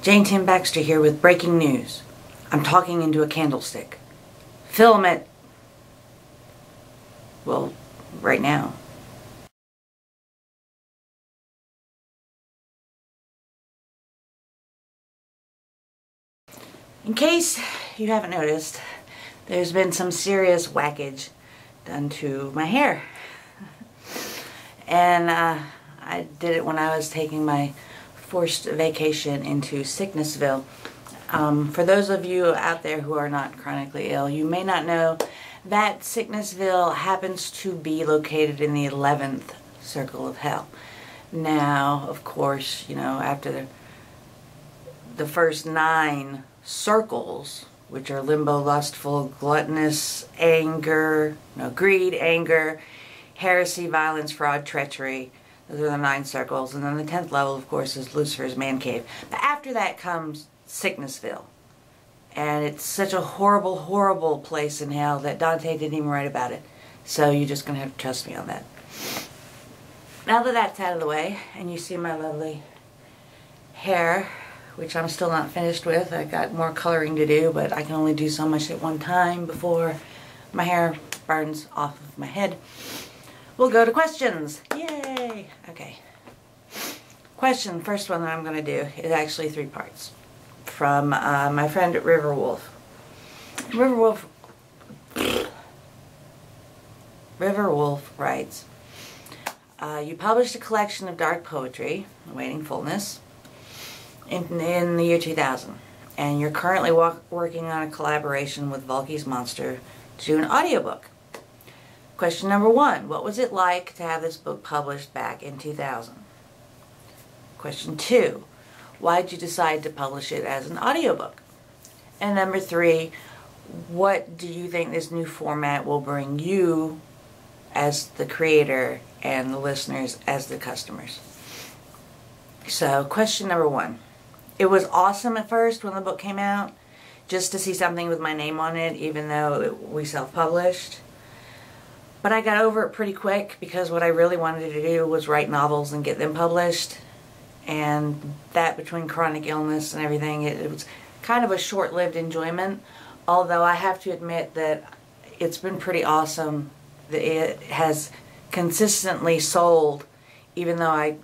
Jane Tim Baxter here with breaking news. I'm talking into a candlestick. Film it. Well, right now. In case you haven't noticed, there's been some serious whackage done to my hair. And I did it when I was taking my forced vacation into Sicknessville. For those of you out there who are not chronically ill, you may not know that Sicknessville happens to be located in the 11th circle of hell. Now, of course, you know, after the first 9 circles, which are limbo, lustful, gluttonous, greed, anger, heresy, violence, fraud, treachery. Those are the 9 circles. And then the 10th level, of course, is Lucifer's man cave. But after that comes Sicknessville. And it's such a horrible, horrible place in hell that Dante didn't even write about it. So you're just going to have to trust me on that. Now that that's out of the way, and you see my lovely hair, which I'm still not finished with. I got more coloring to do, but I can only do so much at one time before my hair burns off of my head. We'll go to questions. Yay! Okay. Question, first one that I'm going to do is actually 3 parts. From my friend Riverwolf. Riverwolf writes, you published a collection of dark poetry, Awaiting Fullness, in the year 2000. And you're currently working on a collaboration with Volky's Monster to do an audiobook. Question number 1, what was it like to have this book published back in 2000? Question 2, why did you decide to publish it as an audiobook? And number 3, what do you think this new format will bring you as the creator and the listeners as the customers? So, question number 1. It was awesome at first when the book came out, just to see something with my name on it, even though we self-published. But I got over it pretty quick because what I really wanted to do was write novels and get them published. And that, between chronic illness and everything, it was kind of a short-lived enjoyment. Although I have to admit that it's been pretty awesome that it has consistently sold, even though I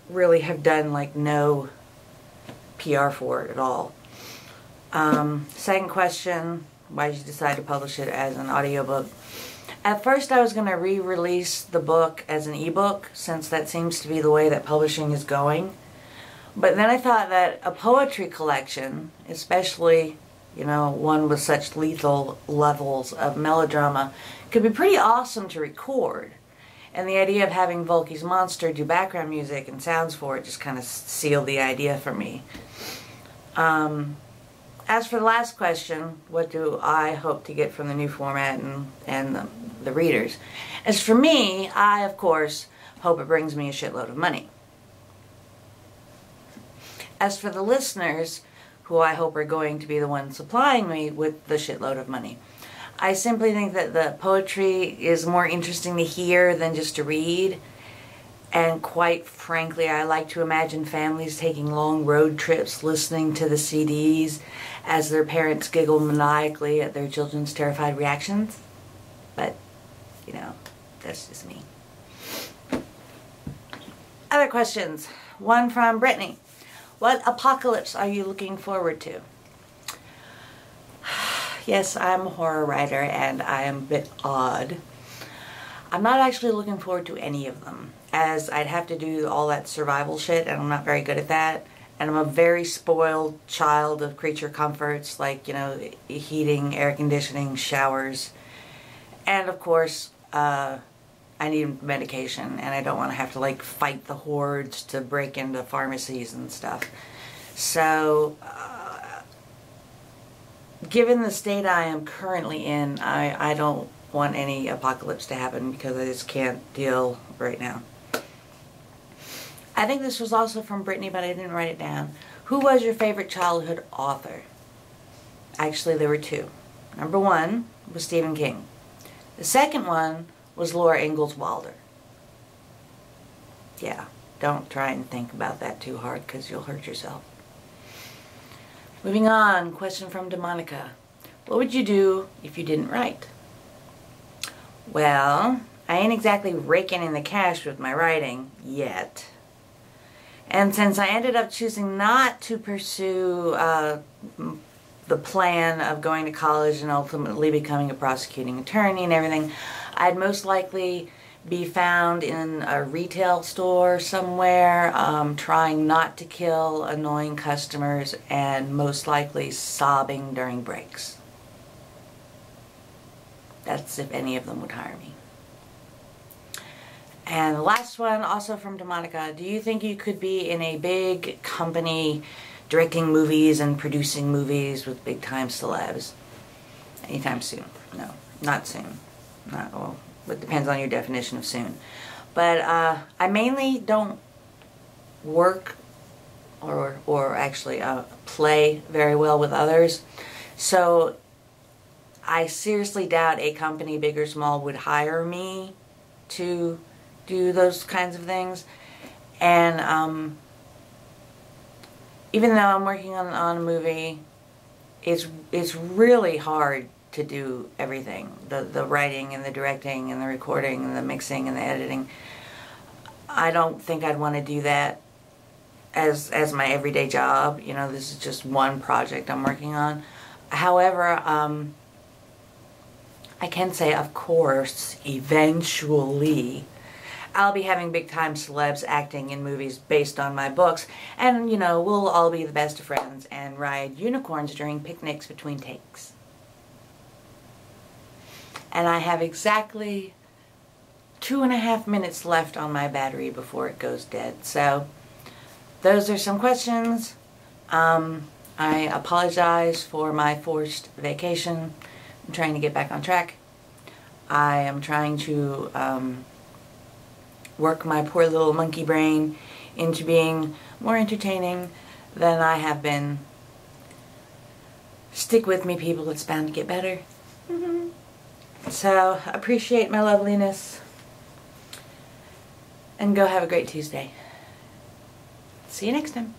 really have done like no PR for it at all. Second question, why did you decide to publish it as an audiobook? At first I was going to re-release the book as an ebook, since that seems to be the way that publishing is going. But then I thought that a poetry collection, especially, you know, one with such lethal levels of melodrama, could be pretty awesome to record. And the idea of having Volky's Monster do background music and sounds for it just kind of sealed the idea for me. As for the last question, what do I hope to get from the new format and the readers? As for me, I, of course, hope it brings me a shitload of money. As for the listeners, who I hope are going to be the ones supplying me with the shitload of money, I simply think that the poetry is more interesting to hear than just to read. And quite frankly, I like to imagine families taking long road trips listening to the CDs as their parents giggle maniacally at their children's terrified reactions. But, you know, that's just me. Other questions. One from Brittany. What apocalypse are you looking forward to? Yes, I'm a horror writer and I am a bit odd. I'm not actually looking forward to any of them, as I'd have to do all that survival shit and I'm not very good at that. And I'm a very spoiled child of creature comforts, like, you know, heating, air conditioning, showers. And of course, I need medication and I don't want to have to like fight the hordes to break into pharmacies and stuff. So, given the state I am currently in, I don't want any apocalypse to happen because I just can't deal right now. I think this was also from Brittany, but I didn't write it down. Who was your favorite childhood author? Actually, there were 2. Number 1 was Stephen King. The second one was Laura Ingalls Wilder. Yeah, don't try and think about that too hard because you'll hurt yourself. Moving on, question from Demonica. What would you do if you didn't write? Well, I ain't exactly raking in the cash with my writing yet. And since I ended up choosing not to pursue the plan of going to college and ultimately becoming a prosecuting attorney and everything, I'd most likely be found in a retail store somewhere, trying not to kill annoying customers and most likely sobbing during breaks. That's if any of them would hire me. And the last one, also from Demonica. Do you think you could be in a big company directing movies and producing movies with big time celebs anytime soon? No, not soon. Not, well, it depends on your definition of soon. But I mainly don't work or actually play very well with others. So I seriously doubt a company, big or small, would hire me to do those kinds of things. And even though I'm working on a movie, it's really hard to do everything. The writing and the directing and the recording and the mixing and the editing. I don't think I'd want to do that as my everyday job. You know, this is just one project I'm working on. However, I can say, of course, eventually, I'll be having big-time celebs acting in movies based on my books, and, you know, we'll all be the best of friends and ride unicorns during picnics between takes. And I have exactly 2.5 minutes left on my battery before it goes dead. So, those are some questions. I apologize for my forced vacation. I'm trying to get back on track. I am trying to work my poor little monkey brain into being more entertaining than I have been. Stick with me, people. It's bound to get better. So, appreciate my loveliness. And go have a great Tuesday. See you next time.